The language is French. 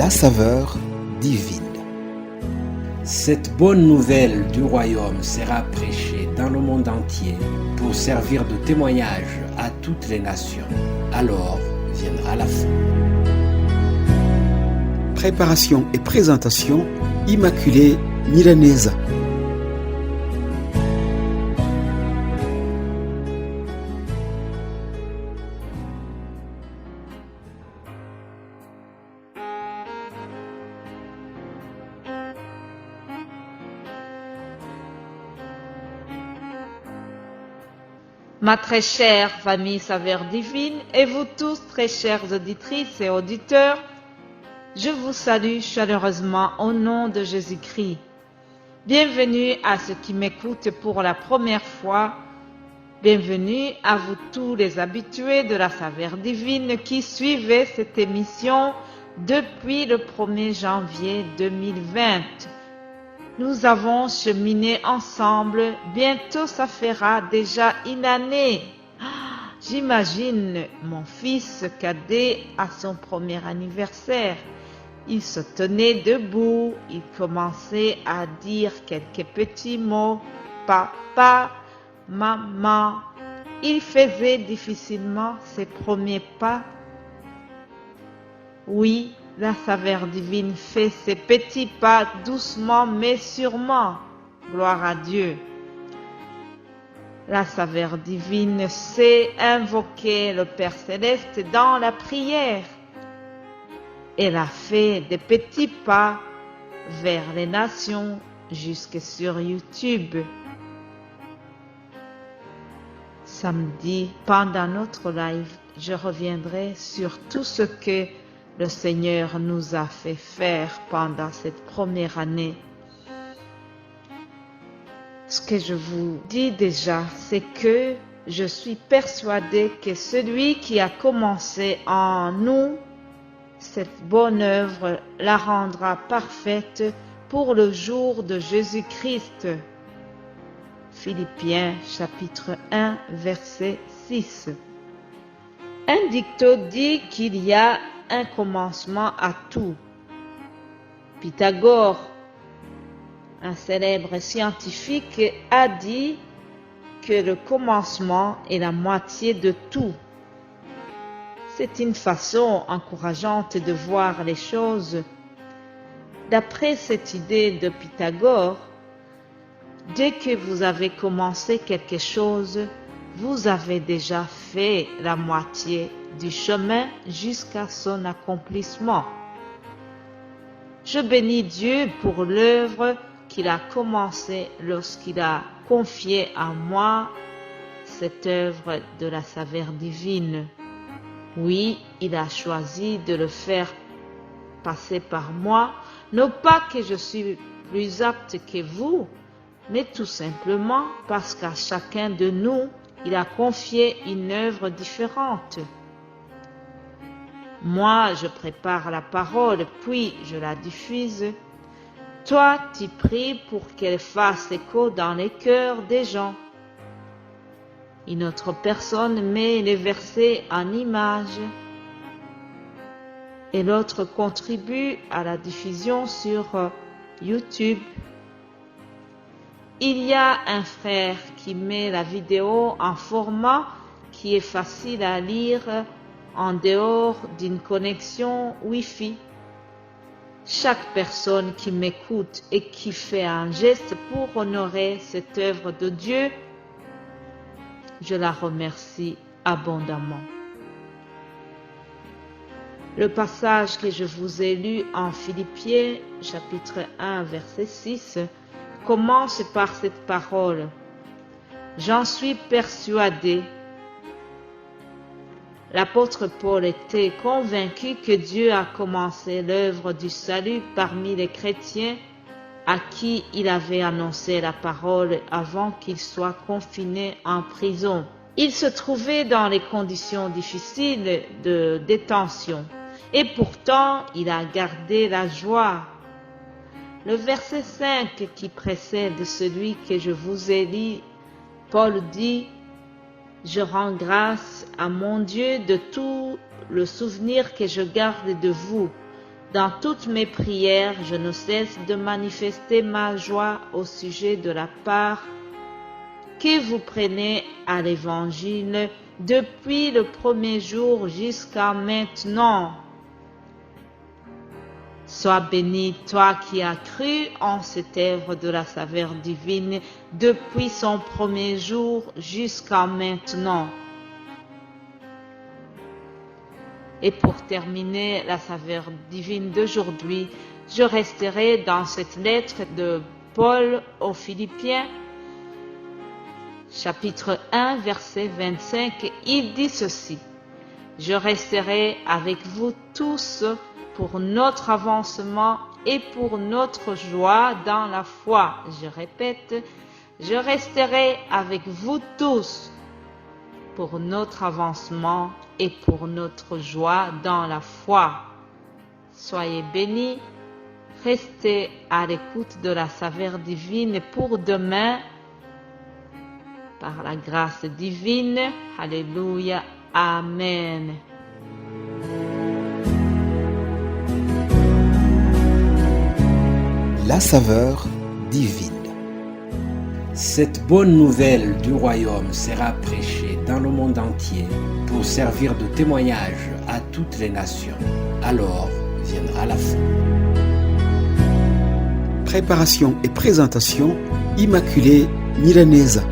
la saveur divine. Cette bonne nouvelle du royaume sera prêchée dans le monde entier pour servir de témoignage à toutes les nations. Alors viendra la fin. Préparation et présentation, Immaculée Milanesa. Ma très chère famille Saveur Divine et vous tous très chères auditrices et auditeurs, je vous salue chaleureusement au nom de Jésus-Christ. Bienvenue à ceux qui m'écoutent pour la première fois. Bienvenue à vous tous les habitués de la Saveur Divine qui suivez cette émission depuis le 1er janvier 2020. Nous avons cheminé ensemble, bientôt ça fera déjà une année. J'imagine mon fils cadet à son premier anniversaire. Il se tenait debout, il commençait à dire quelques petits mots, papa, maman. Il faisait difficilement ses premiers pas. Oui, la saveur divine fait ses petits pas doucement mais sûrement. Gloire à Dieu. La saveur divine sait invoquer le Père Céleste dans la prière. Elle a fait des petits pas vers les nations jusque sur YouTube. Samedi, pendant notre live, je reviendrai sur tout ce que le Seigneur nous a fait faire pendant cette première année. Ce que je vous dis déjà, c'est que je suis persuadée que celui qui a commencé en nous cette bonne œuvre la rendra parfaite pour le jour de Jésus-Christ. Philippiens chapitre 1 verset 6. Un dicton dit qu'il y a un commencement à tout. Pythagore, un célèbre scientifique, a dit que le commencement est la moitié de tout. C'est une façon encourageante de voir les choses. D'après cette idée de Pythagore, dès que vous avez commencé quelque chose, vous avez déjà fait la moitié du chemin jusqu'à son accomplissement. Je bénis Dieu pour l'œuvre qu'il a commencée lorsqu'il a confié à moi cette œuvre de la saveur divine. Oui, il a choisi de le faire passer par moi, non pas que je suis plus apte que vous, mais tout simplement parce qu'à chacun de nous, il a confié une œuvre différente. Moi, je prépare la parole, puis je la diffuse. Toi, tu pries pour qu'elle fasse écho dans les cœurs des gens. Une autre personne met les versets en images et l'autre contribue à la diffusion sur YouTube. Il y a un frère qui met la vidéo en format qui est facile à lire en dehors d'une connexion Wi-Fi. Chaque personne qui m'écoute et qui fait un geste pour honorer cette œuvre de Dieu, je la remercie abondamment. Le passage que je vous ai lu en Philippiens, chapitre 1, verset 6, commence par cette parole. J'en suis persuadé. L'apôtre Paul était convaincu que Dieu a commencé l'œuvre du salut parmi les chrétiens à qui il avait annoncé la parole avant qu'il soit confiné en prison. Il se trouvait dans les conditions difficiles de détention et pourtant il a gardé la joie. Le verset 5 qui précède celui que je vous ai lu, Paul dit « Je rends grâce à mon Dieu de tout le souvenir que je garde de vous, Dans toutes mes prières, je ne cesse de manifester ma joie au sujet de la part que vous prenez à l'Évangile depuis le premier jour jusqu'à maintenant. Sois béni, toi qui as cru en cette œuvre de la saveur divine depuis son premier jour jusqu'à maintenant. Et pour terminer la saveur divine d'aujourd'hui, je resterai dans cette lettre de Paul aux Philippiens, chapitre 1, verset 25. Il dit ceci: « Je resterai avec vous tous pour notre avancement et pour notre joie dans la foi. » Je répète, je resterai avec vous tous pour notre avancement et pour notre joie dans la foi. Soyez bénis, restez à l'écoute de la saveur divine pour demain. Par la grâce divine, alléluia, amen. La saveur divine. Cette bonne nouvelle du royaume sera prêchée dans le monde entier pour servir de témoignage à toutes les nations. Alors viendra la fin. Préparation et présentation, Immaculée Milanesa.